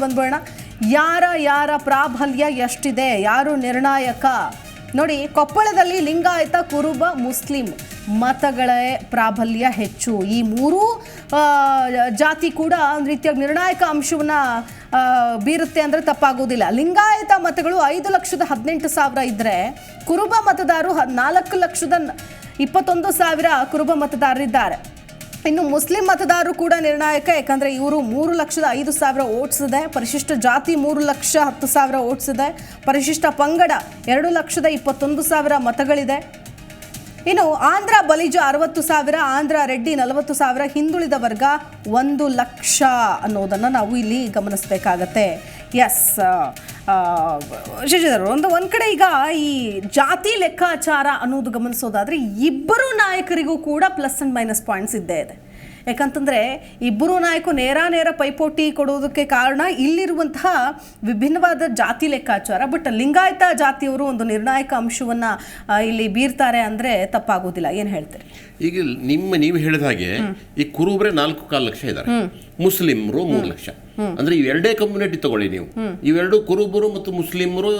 ನೋಡ್ಕೊಂಡು ಬಂದ್ಬೋಣ. ಯಾರ ಪ್ರಾಬಲ್ಯ ಎಷ್ಟಿದೆ, ಯಾರು ನಿರ್ಣಾಯಕ ನೋಡಿ. ಕೊಪ್ಪಳದಲ್ಲಿ ಲಿಂಗಾಯತ, ಕುರುಬ, ಮುಸ್ಲಿಂ ಮತಗಳೇ ಪ್ರಾಬಲ್ಯ ಹೆಚ್ಚು. ಈ ಮೂರೂ ಜಾತಿ ಕೂಡ ಒಂದು ರೀತಿಯಾಗಿ ನಿರ್ಣಾಯಕ ಅಂಶವನ್ನು ಬೀರುತ್ತೆ ಅಂದರೆ ತಪ್ಪಾಗೋದಿಲ್ಲ. ಲಿಂಗಾಯತ ಮತಗಳು 5,18,000 ಇದ್ದರೆ ಕುರುಬ ಮತದಾರರು 4,21,000 ಕುರುಬ ಮತದಾರರಿದ್ದಾರೆ. ಇನ್ನು ಮುಸ್ಲಿಂ ಮತದಾರರು ಕೂಡ ನಿರ್ಣಾಯಕ, ಯಾಕಂದರೆ ಇವರು 3,05,000 ಓಟ್ಸ್ ಇದೆ. ಪರಿಶಿಷ್ಟ ಜಾತಿ 3,10,000 ಓಟ್ಸ್ ಇದೆ. ಪರಿಶಿಷ್ಟ ಪಂಗಡ 2,21,000 ಮತಗಳಿದೆ. ಇನ್ನು ಆಂಧ್ರ ಬಲಿಜ 60,000, ಆಂಧ್ರ ರೆಡ್ಡಿ 40,000, ಹಿಂದುಳಿದ ವರ್ಗ 1,00,000 ಅನ್ನೋದನ್ನು ನಾವು ಇಲ್ಲಿ ಗಮನಿಸಬೇಕಾಗತ್ತೆ. ಎಸ್ ಶಶಿಧರ್, ಒಂದು ಕಡೆ ಈಗ ಈ ಜಾತಿ ಲೆಕ್ಕಾಚಾರ ಅನ್ನೋದು ಗಮನಿಸೋದಾದರೆ ಇಬ್ಬರು ನಾಯಕರಿಗೂ ಕೂಡ ಪ್ಲಸ್ ಆ್ಯಂಡ್ ಮೈನಸ್ ಪಾಯಿಂಟ್ಸ್ ಇದ್ದೇ ಇದೆ. ಯಾಕಂತಂದರೆ ಇಬ್ಬರು ನಾಯಕರು ನೇರ ಪೈಪೋಟಿ ಕೊಡೋದಕ್ಕೆ ಕಾರಣ ಇಲ್ಲಿರುವಂತಹ ವಿಭಿನ್ನವಾದ ಜಾತಿ ಲೆಕ್ಕಾಚಾರ. ಬಟ್ ಲಿಂಗಾಯತ ಜಾತಿಯವರು ಒಂದು ನಿರ್ಣಾಯಕ ಅಂಶವನ್ನು ಇಲ್ಲಿ ಬೀರ್ತಾರೆ ಅಂದರೆ ತಪ್ಪಾಗೋದಿಲ್ಲ. ಏನು ಹೇಳ್ತೀರಿ? ಈಗ ನೀವು ಹೇಳಿದ ಹಾಗೆ ಈ ಕುರುಬರೇ 4.25 ಲಕ್ಷ ಇದ್ದಾರೆ, ಮುಸ್ಲಿಮರು 3 ಲಕ್ಷ. ಅಂದ್ರೆ ಇವೆರಡೇ ಕಮ್ಯುನಿಟಿ ತಗೊಳ್ಳಿ ನೀವು. ಇವೆರಡು ಕುರುಬರು ಮತ್ತು ಮುಸ್ಲಿಮರು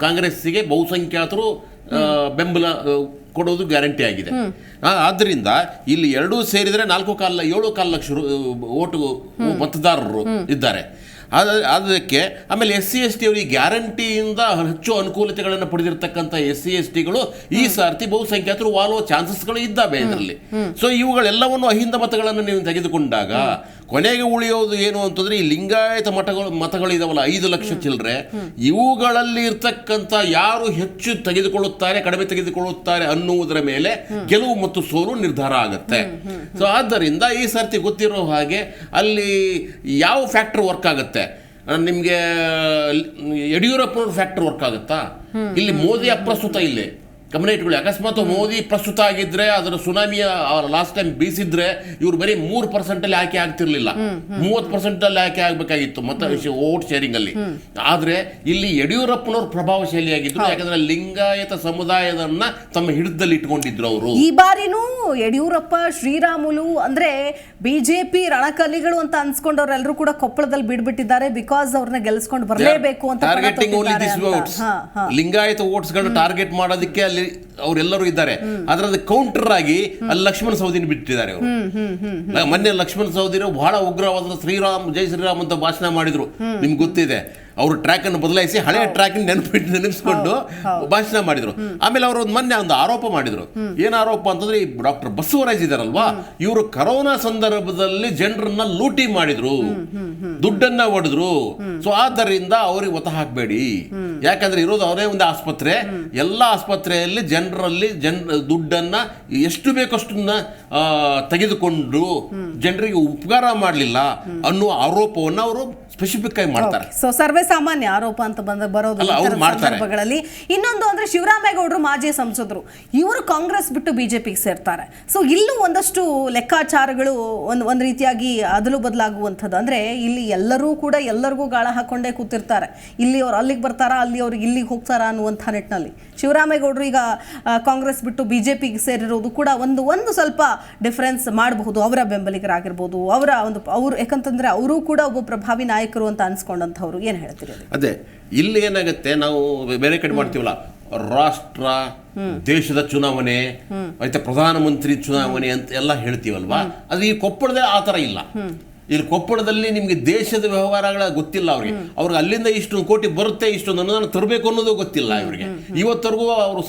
ಕಾಂಗ್ರೆಸ್ಸಿಗೆ ಬಹುಸಂಖ್ಯಾತರು ಬೆಂಬಲ ಕೊಡೋದು ಗ್ಯಾರಂಟಿ ಆಗಿದೆ. ಆದ್ದರಿಂದ ಇಲ್ಲಿ ಎರಡೂ ಸೇರಿದರೆ 7.25 ಲಕ್ಷ ಓಟು ಮತದಾರರು ಇದ್ದಾರೆ. ಅದಕ್ಕೆ ಆಮೇಲೆ SC/ST ಅವರಿಗೆ ಗ್ಯಾರಂಟಿಯಿಂದ ಹೆಚ್ಚು ಅನುಕೂಲತೆಗಳನ್ನು ಪಡೆದಿರ್ತಕ್ಕಂಥ SC/STಗಳು ಈ ಸಾರ್ತಿ ಬಹುಸಂಖ್ಯಾತರು ವಾಲುವ ಚಾನ್ಸಸ್ಗಳು ಇದ್ದಾವೆ ಇದರಲ್ಲಿ. ಸೊ ಇವುಗಳೆಲ್ಲವನ್ನು ಅಹಿಂದ ಮತಗಳನ್ನು ನೀವು ತೆಗೆದುಕೊಂಡಾಗ ಕೊನೆಗೆ ಉಳಿಯೋದು ಏನು ಅಂತಂದ್ರೆ ಈ ಲಿಂಗಾಯತ ಮತಗಳಿದಾವಲ್ಲ 5 ಲಕ್ಷ ಚಿಲ್ಲರೆ, ಇವುಗಳಲ್ಲಿ ಇರ್ತಕ್ಕಂಥ ಯಾರು ಹೆಚ್ಚು ತೆಗೆದುಕೊಳ್ಳುತ್ತಾರೆ ಕಡಿಮೆ ತೆಗೆದುಕೊಳ್ಳುತ್ತಾರೆ ಅನ್ನುವುದರ ಮೇಲೆ ಗೆಲುವು ಮತ್ತು ಸೋಲು ನಿರ್ಧಾರ ಆಗುತ್ತೆ. ಸೊ ಆದ್ದರಿಂದ ಈ ಸರ್ತಿ ಗೊತ್ತಿರೋ ಹಾಗೆ ಅಲ್ಲಿ ಯಾವ ಫ್ಯಾಕ್ಟರ್ ವರ್ಕ್ ಆಗುತ್ತೆ? ನಿಮಗೆ ಯಡಿಯೂರಪ್ಪನವ್ರ ಫ್ಯಾಕ್ಟರ್ ವರ್ಕ್ ಆಗುತ್ತಾ? ಇಲ್ಲಿ ಮೋದಿ ಅಪ್ರಸ್ತುತ ಇಲ್ಲಿ ಗಮನ ಇಟ್ಕೊಳ್ಳಿ. ಅಕಸ್ಮಾತ್ ಮೋದಿ ಪ್ರಸ್ತುತ ಆಗಿದ್ರೆ ಅದರ ಸುನಾಮಿಯ ಲಾಸ್ಟ್ ಟೈಮ್ ಬೀಸಿದ್ರೆ ಇವ್ರು ಬರೀ 3% ಆಯ್ಕೆ ಆಗ್ತಿರ್ಲಿಲ್ಲ, 30% ಆಯ್ಕೆ ಆಗ್ಬೇಕಾಗಿತ್ತು ಮತ್ತೆ ವೋಟ್ ಶೇರಿಂಗ್ ಅಲ್ಲಿ. ಆದ್ರೆ ಇಲ್ಲಿ ಯಡಿಯೂರಪ್ಪನವ್ರು ಪ್ರಭಾವಶಾಲಿಯಾಗಿದ್ರು, ಯಾಕಂದ್ರೆ ಲಿಂಗಾಯತ ಸಮುದಾಯದನ್ನ ತಮ್ಮ ಹಿಡಿತದಲ್ಲಿ ಇಟ್ಕೊಂಡಿದ್ರು ಅವರು. ಈ ಬಾರಿನೂ ಯಡಿಯೂರಪ್ಪ ಶ್ರೀರಾಮುಲು ಅಂದ್ರೆ ಬಿಜೆಪಿ ರಣಕಲಿಗಳು ಅಂತ ಅನ್ಸ್ಕೊಂಡವ್ರೆಲ್ಲರೂ ಕೂಡ ಕೊಪ್ಪಳದಲ್ಲಿ ಬಿಡ್ಬಿಟ್ಟಿದ್ದಾರೆ. ಬಿಕಾಸ್ ಅವ್ರನ್ನ ಗೆಲ್ಸ್ಕೊಂಡು ಬರಲೇಬೇಕು ಅಂತ targeting only this votes. Lingayat votes ಗಳನ್ನ ಟಾರ್ಗೆಟ್ ಮಾಡೋದಕ್ಕೆ ಅಲ್ಲಿ ಅವರೆಲ್ಲರೂ ಇದ್ದಾರೆ. ಅದರ ಕೌಂಟರ್ ಆಗಿ ಅಲ್ಲಿ ಲಕ್ಷ್ಮಣ ಸವದಿನ ಬಿಟ್ಟಿದ್ದಾರೆ ಅವರು. ಮೊನ್ನೆ ಲಕ್ಷ್ಮಣ ಸವದಿರು ಬಹಳ ಉಗ್ರವಾದ ಶ್ರೀರಾಮ್ ಜೈ ಶ್ರೀರಾಮ್ ಅಂತ ಭಾಷಣ ಮಾಡಿದ್ರು, ನಿಮ್ಗೆ ಗೊತ್ತಿದೆ. ಅವರು ಟ್ರ್ಯಾಕ್ ಅನ್ನು ಬದಲಾಯಿಸಿ ಹಳೆ ಟ್ರ್ಯಾಕ್ ನೆನೆಸ್ಕೊಂಡು ಭಾಷಣ ಮಾಡಿದ್ರು. ಆಮೇಲೆ ಅವರು ಮೊನ್ನೆ ಒಂದು ಆರೋಪ ಮಾಡಿದ್ರು. ಏನ್ ಆರೋಪ ಅಂತಂದ್ರೆ ಈ ಡಾಕ್ಟರ್ ಬಸವರಾಜ್ ಇದಾರಲ್ವಾ, ಇವರು ಕರೋನಾ ಸಂದರ್ಭದಲ್ಲಿ ಜನರನ್ನ ಲೂಟಿ ಮಾಡಿದ್ರು, ದುಡ್ಡನ್ನ ಒಡೆದ್ರು. ಸೊ ಆದ್ದರಿಂದ ಅವ್ರಿಗೆ ಒತ್ತ ಹಾಕಬೇಡಿ, ಯಾಕಂದ್ರೆ ಇರೋದು ಅವರೇ ಒಂದು ಆಸ್ಪತ್ರೆ. ಎಲ್ಲ ಆಸ್ಪತ್ರೆಯಲ್ಲಿ ಜನರಲ್ಲಿ ದುಡ್ಡನ್ನ ಎಷ್ಟು ಬೇಕಷ್ಟನ್ನ ತೆಗೆದುಕೊಂಡು ಜನರಿಗೆ ಉಪಕಾರ ಮಾಡಲಿಲ್ಲ ಅನ್ನುವ ಆರೋಪವನ್ನು ಅವರು ಸ್ಪೆಸಿಫಿಕ್ ಆಗಿ ಮಾಡ್ತಾರೆ. ಸೊ ಸರ್ವೇ ಸಾಮಾನ್ಯ ಆರೋಪ ಅಂತ ಬರೋದು ಸಂದರ್ಭಗಳಲ್ಲಿ. ಇನ್ನೊಂದು ಅಂದ್ರೆ ಶಿವರಾಮೇಗೌಡರು ಮಾಜಿ ಸಂಸದರು, ಇವರು ಕಾಂಗ್ರೆಸ್ ಬಿಟ್ಟು ಬಿಜೆಪಿಗೆ ಸೇರ್ತಾರೆ. ಸೊ ಇಲ್ಲೂ ಒಂದಷ್ಟು ಲೆಕ್ಕಾಚಾರಗಳು ಒಂದು ರೀತಿಯಾಗಿ ಅದಲು ಬದಲಾಗುವಂಥದ್ದು. ಅಂದ್ರೆ ಇಲ್ಲಿ ಎಲ್ಲರೂ ಕೂಡ ಎಲ್ಲರಿಗೂ ಗಾಳ ಹಾಕೊಂಡೇ ಕೂತಿರ್ತಾರೆ. ಇಲ್ಲಿ ಅವ್ರು ಅಲ್ಲಿಗೆ ಬರ್ತಾರಾ, ಅಲ್ಲಿ ಅವ್ರಿಗೆ ಇಲ್ಲಿಗೆ ಹೋಗ್ತಾರಾ ಅನ್ನುವಂಥ ನಿಟ್ಟಿನಲ್ಲಿ ಶಿವರಾಮೇಗೌಡರು ಈಗ ಕಾಂಗ್ರೆಸ್ ಬಿಟ್ಟು ಬಿಜೆಪಿಗೆ ಸೇರಿರೋದು ಕೂಡ ಒಂದು ಸ್ವಲ್ಪ ಡಿಫರೆನ್ಸ್ ಮಾಡಬಹುದು. ಅವರ ಬೆಂಬಲಿಗರಾಗಿರ್ಬೋದು, ಅವರು ಯಾಕಂತಂದ್ರೆ ಅವರು ಕೂಡ ಒಬ್ಬ ಪ್ರಭಾವಿ ನಾಯಕರು ಅಂತ ಅನ್ಸ್ಕೊಂಡಂಥವ್ರು. ಏನು ಹೇಳ್ತೀರಿ? ಅದೇ ಇಲ್ಲಿ ಏನಾಗುತ್ತೆ, ನಾವು ಬೇರೆ ಕಡೆ ಮಾಡ್ತೀವಲ್ಲ, ರಾಷ್ಟ್ರ ದೇಶದ ಚುನಾವಣೆ ಆಯ್ತಾ, ಪ್ರಧಾನಮಂತ್ರಿ ಚುನಾವಣೆ ಅಂತ ಎಲ್ಲ ಹೇಳ್ತೀವಲ್ವಾ. ಅದು ಈ ಕೊಪ್ಪಳದಲ್ಲಿ ಆ ಥರ ಇಲ್ಲ. ಇಲ್ಲಿ ಕೊಪ್ಪಳದಲ್ಲಿ ನಿಮ್ಗೆ ದೇಶದ ವ್ಯವಹಾರಗಳ ಗೊತ್ತಿಲ್ಲ ಅವ್ರಿಗೆ ಅಲ್ಲಿಂದ ಇಷ್ಟೊಂದು ಕೋಟಿ ಬರುತ್ತೆ, ಇಷ್ಟೊಂದು ಅನುದಾನ ತರಬೇಕು ಅನ್ನೋದು ಗೊತ್ತಿಲ್ಲ ಇವರಿಗೆ. ಇವತ್ತರೆಗೂ ಅವರು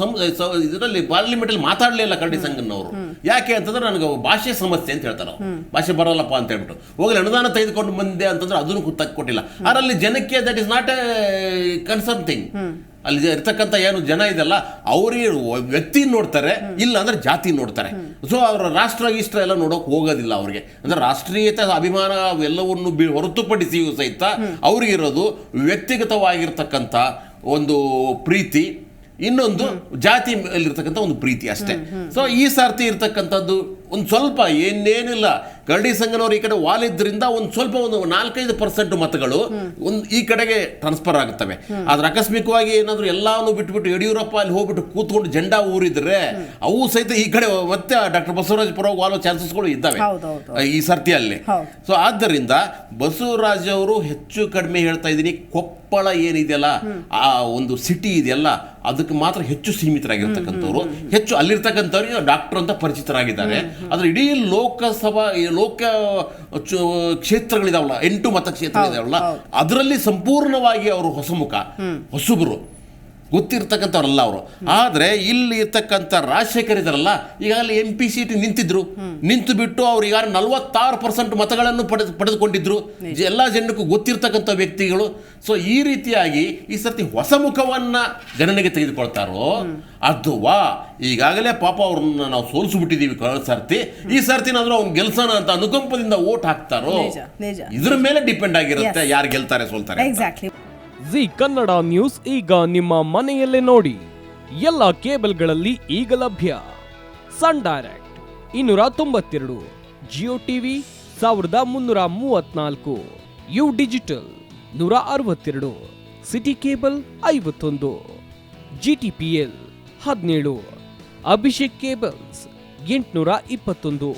ಇದರಲ್ಲಿ ಪಾರ್ಲಿಮೆಂಟ್ ಅಲ್ಲಿ ಮಾತಾಡಲಿಲ್ಲ ಕರಡಿ ಸಂಘನವರು. ಯಾಕೆ ಅಂತಂದ್ರೆ ನನಗೆ ಭಾಷೆ ಸಮಸ್ಯೆ ಅಂತ ಹೇಳ್ತಾರೆ, ಭಾಷೆ ಬರಲ್ಲಪ್ಪ ಅಂತ ಹೇಳ್ಬಿಟ್ಟು ಹೋಗಲಿ ಅನುದಾನ ತೆಗೆದುಕೊಂಡು ಬಂದೆ ಅಂತಂದ್ರೆ ಅದನ್ನು ಕೊಟ್ಟಿಲ್ಲ. ಅದರಲ್ಲಿ ಜನಕ್ಕೆ that is not A concern thing. ಅಲ್ಲಿ ಇರ್ತಕ್ಕಂಥ ಏನು ಜನ ಇದೆಲ್ಲ ಅವರಿಗೆ ವ್ಯಕ್ತಿ ನೋಡ್ತಾರೆ, ಇಲ್ಲ ಅಂದ್ರೆ ಜಾತಿ ನೋಡ್ತಾರೆ. ಸೊ ಅವರ ರಾಷ್ಟ್ರ ಇಷ್ಟ ಎಲ್ಲ ನೋಡೋಕೆ ಹೋಗೋದಿಲ್ಲ ಅವ್ರಿಗೆ. ಅಂದ್ರೆ ರಾಷ್ಟ್ರೀಯತೆ ಅಭಿಮಾನ ಎಲ್ಲವನ್ನು ಹೊರತುಪಡಿಸಿಯೂ ಸಹಿತ ಅವ್ರಿಗಿರೋದು ವ್ಯಕ್ತಿಗತವಾಗಿರ್ತಕ್ಕಂಥ ಒಂದು ಪ್ರೀತಿ, ಇನ್ನೊಂದು ಜಾತಿ ಮೇಲಿರ್ತಕ್ಕಂಥ ಒಂದು ಪ್ರೀತಿ ಅಷ್ಟೇ. ಸೊ ಈ ಸಾರ್ತಿ ಇರ್ತಕ್ಕಂಥದ್ದು ಒಂದು ಸ್ವಲ್ಪ ಏನೇನಿಲ್ಲ, ಕರಡಿ ಸಂಘನವರು ಈ ಕಡೆ ವಾಲಿದ್ರಿಂದ ಒಂದು ಸ್ವಲ್ಪ ಒಂದು 4-5% ಮತಗಳು ಈ ಕಡೆಗೆ ಟ್ರಾನ್ಸ್ಫರ್ ಆಗುತ್ತವೆ. ಆದ್ರೆ ಆಕಸ್ಮಿಕವಾಗಿ ಏನಾದ್ರು ಎಲ್ಲಾನು ಬಿಟ್ಬಿಟ್ಟು ಯಡಿಯೂರಪ್ಪ ಅಲ್ಲಿ ಹೋಗ್ಬಿಟ್ಟು ಕೂತ್ಕೊಂಡು ಜೆಂಡಾ ಊರಿದ್ರೆ ಅವು ಸಹಿತ ಈ ಕಡೆ ಮತ್ತೆ ಡಾಕ್ಟರ್ ಬಸವರಾಜ್ ಪರವಾಗಿ ವಾಲೋ ಚಾನ್ಸಸ್ಗಳು ಇದ್ದಾವೆ ಈ ಸರ್ತಿಯಲ್ಲಿ. ಸೊ ಆದ್ದರಿಂದ ಬಸವರಾಜ್ ಅವರು ಹೆಚ್ಚು ಕಡಿಮೆ ಹೇಳ್ತಾ ಇದ್ದೀನಿ, ಕೊಪ್ಪಳ ಏನಿದೆಯಲ್ಲ ಆ ಒಂದು ಸಿಟಿ ಇದೆಯಲ್ಲ ಅದಕ್ಕೆ ಮಾತ್ರ ಹೆಚ್ಚು ಸೀಮಿತರಾಗಿರ್ತಕ್ಕಂಥವ್ರು, ಹೆಚ್ಚು ಅಲ್ಲಿರ್ತಕ್ಕಂಥವ್ರಿಗೆ ಡಾಕ್ಟರ್ ಅಂತ ಪರಿಚಿತರಾಗಿದ್ದಾರೆ. ಆದ್ರೆ ಇಡೀ ಲೋಕ ಕ್ಷೇತ್ರಗಳಿದಾವಲ್ಲ, 8 ಮತಕ್ಷೇತ್ರಗಳಿದಾವಲ್ಲ, ಅದರಲ್ಲಿ ಸಂಪೂರ್ಣವಾಗಿ ಅವರು ಹೊಸಬರು ಗೊತ್ತಿರ್ತಕ್ಕಂಥವ್ರಲ್ಲ ಅವರು. ಆದರೆ ಇಲ್ಲಿ ಇರ್ತಕ್ಕಂಥ ರಾಜಶೇಖರ್ ಇದಾರಲ್ಲ, ಈಗಾಗಲೇ MP ಸೀಟ್ ನಿಂತು ಬಿಟ್ಟು ಅವ್ರು ಈಗಾಗಲೇ 46% ಮತಗಳನ್ನು ಪಡೆದುಕೊಂಡಿದ್ರು, ಎಲ್ಲ ಜನಕ್ಕೂ ಗೊತ್ತಿರ್ತಕ್ಕಂಥ ವ್ಯಕ್ತಿಗಳು. ಸೊ ಈ ರೀತಿಯಾಗಿ ಈ ಸರ್ತಿ ಹೊಸ ಮುಖವನ್ನ ಗಣನೆಗೆ ತೆಗೆದುಕೊಳ್ತಾರೋ ಅಥವಾ ಈಗಾಗಲೇ ಪಾಪ ಅವ್ರನ್ನ ನಾವು ಸೋಲಿಸ್ಬಿಟ್ಟಿದ್ದೀವಿ ಕಳೆದ ಸರ್ತಿ, ಈ ಸರ್ತಿನಾದ್ರೂ ಅವ್ನು ಗೆಲ್ಸೋಣ ಅಂತ ಅನುಕಂಪದಿಂದ ಓಟ್ ಹಾಕ್ತಾರೋ ಇದ್ರ ಮೇಲೆ ಡಿಪೆಂಡ್ ಆಗಿರುತ್ತೆ ಯಾರು ಗೆಲ್ತಾರೆ ಸೋಲ್ತಾರೆ. ಜಿ ಕನ್ನಡ ನ್ಯೂಸ್ ಈಗ ನಿಮ್ಮ ಮನೆಯಲ್ಲೇ ನೋಡಿ. ಎಲ್ಲ ಕೇಬಲ್ಗಳಲ್ಲಿ ಈಗ ಲಭ್ಯ. Sun Direct 292, Jio TV 1334, U Digital 162, City Cable 51, GTPL 17, Abhishek cables 821,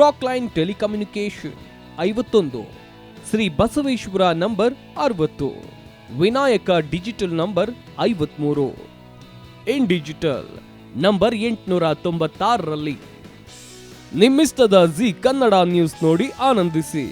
Rockline telecommunication 51, Shri Basaveshwara number 60, Vinayaka digital number 53, In Digital number 896ರಲ್ಲಿ. ನಿಮ್ಮಿಸ್ತದ ಜಿ ಕನ್ನಡ ನ್ಯೂಸ್ ನೋಡಿ ಆನಂದಿಸಿ.